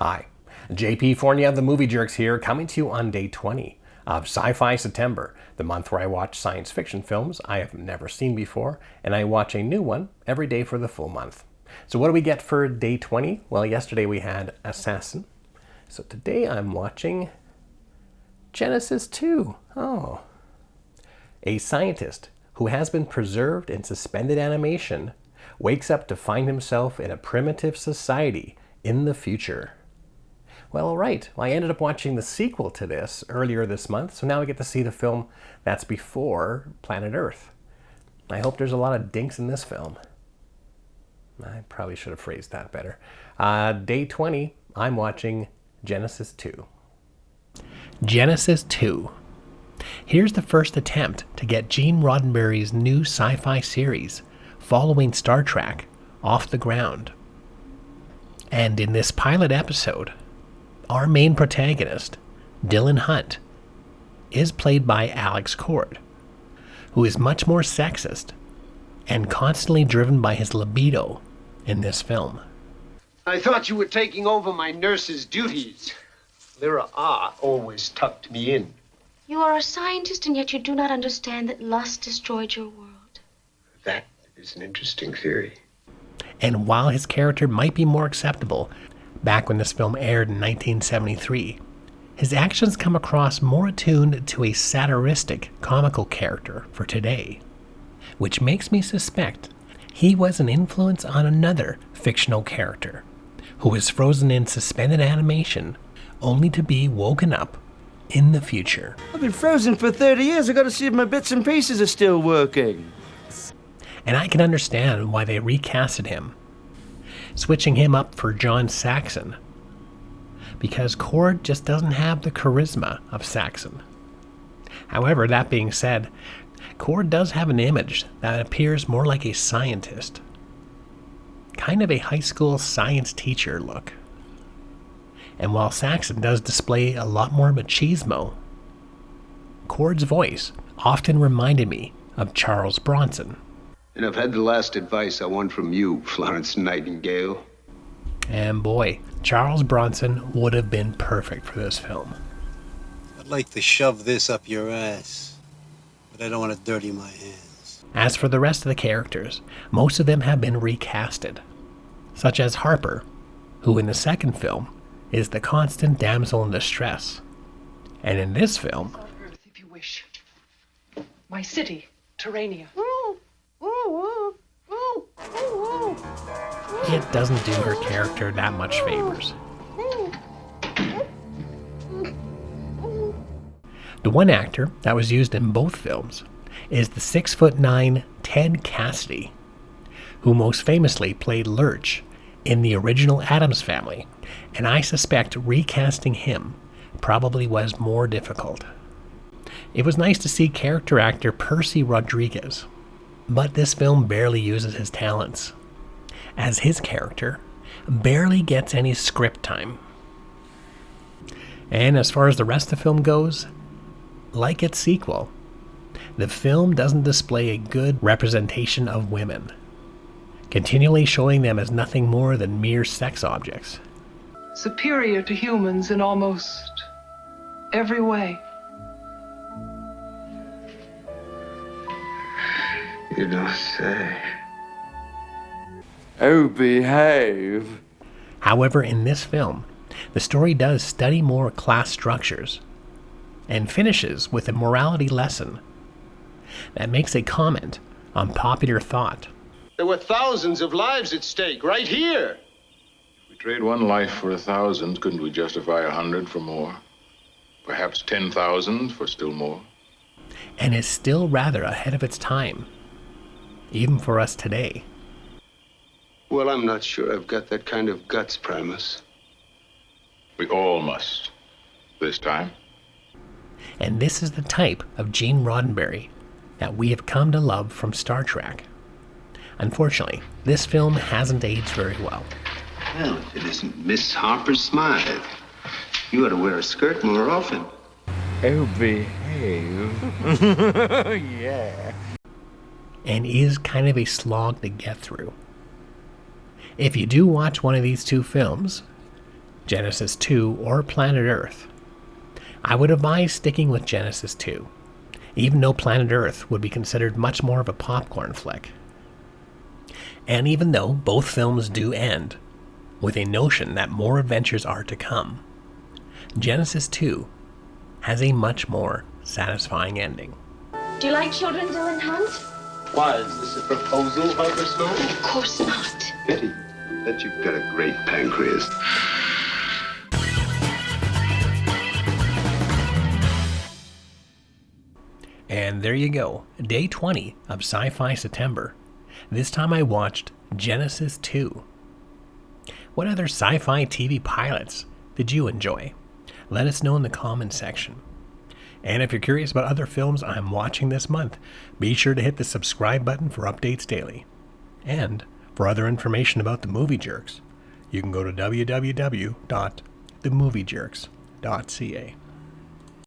Hi, JP Fournier of the Movie Jerks here, coming to you on day 20 of Sci-Fi September, the month where I watch science fiction films I have never seen before, and I watch a new one every day for the full month. So what do we get for day 20? Well, yesterday we had Assassin. So today I'm watching Genesis 2. Oh. A scientist who has been preserved in suspended animation wakes up to find himself in a primitive society in the future. Well, all right. Well, I ended up watching the sequel to this earlier this month, so now I get to see the film that's before Planet Earth. I hope there's a lot of dinks in this film. I probably should have phrased that better. Day 20, I'm watching Genesis 2. Genesis 2. Here's the first attempt to get Gene Roddenberry's new sci-fi series, following Star Trek, off the ground. And in this pilot episode, our main protagonist, Dylan Hunt, is played by Alex Cord, who is much more sexist and constantly driven by his libido in this film. I thought you were taking over my nurse's duties. Lyra Ah always tucked me in. You are a scientist, and yet you do not understand that lust destroyed your world. That is an interesting theory. And while his character might be more acceptable back when this film aired in 1973, his actions come across more attuned to a satiristic, comical character for today, which makes me suspect he was an influence on another fictional character who was frozen in suspended animation only to be woken up in the future. I've been frozen for 30 years. I've got to see if my bits and pieces are still working. And I can understand why they recasted him, switching him up for John Saxon, because Cord just doesn't have the charisma of Saxon. However, that being said, Cord does have an image that appears more like a scientist, kind of a high school science teacher look. And while Saxon does display a lot more machismo, Cord's voice often reminded me of Charles Bronson. And I've had the last advice I want from you, Florence Nightingale. And boy, Charles Bronson would have been perfect for this film. I'd like to shove this up your ass, but I don't want to dirty my hands. As for the rest of the characters, most of them have been recasted, such as Harper, who in the second film is the constant damsel in distress. And in this film, On Earth, if you wish. My city, Terrania. it doesn't do her character that much favors. The one actor that was used in both films is the 6'9" Ted Cassidy, who most famously played Lurch in the original Addams Family, and I suspect recasting him probably was more difficult. It was nice to see character actor Percy Rodriguez, but this film barely uses his talents, as his character barely gets any script time. And as far as the rest of the film goes, like its sequel, the film doesn't display a good representation of women, continually showing them as nothing more than mere sex objects. Superior to humans in almost every way. You don't say. Oh, behave. However, in this film, the story does study more class structures and finishes with a morality lesson that makes a comment on popular thought. There were thousands of lives at stake right here. If we trade one life for 1,000, couldn't we justify 100 for more? Perhaps 10,000 for still more? And is still rather ahead of its time, even for us today. Well, I'm not sure I've got that kind of guts, Primus. We all must. This time. And this is the type of Gene Roddenberry that we have come to love from Star Trek. Unfortunately, this film hasn't aged very well. Well, if it isn't Miss Harper Smythe, you ought to wear a skirt more often. Oh, behave. Yeah. And is kind of a slog to get through. If you do watch one of these two films, Genesis 2, or Planet Earth. I would advise sticking with Genesis 2, even though Planet Earth would be considered much more of a popcorn flick. And even though both films do end with a notion that more adventures are to come, Genesis 2 has a much more satisfying ending. Do you like children, Dylan Hunt? Why, is this a proposal, Harper Snow? Of course not. Pity. Bet you've got a great pancreas. And there you go, day 20 of Sci-Fi September. This time I watched Genesis 2. What other sci-fi TV pilots did you enjoy? Let us know in the comments section. And if you're curious about other films I'm watching this month, be sure to hit the subscribe button for updates daily. And for other information about the Movie Jerks, you can go to www.themoviejerks.ca.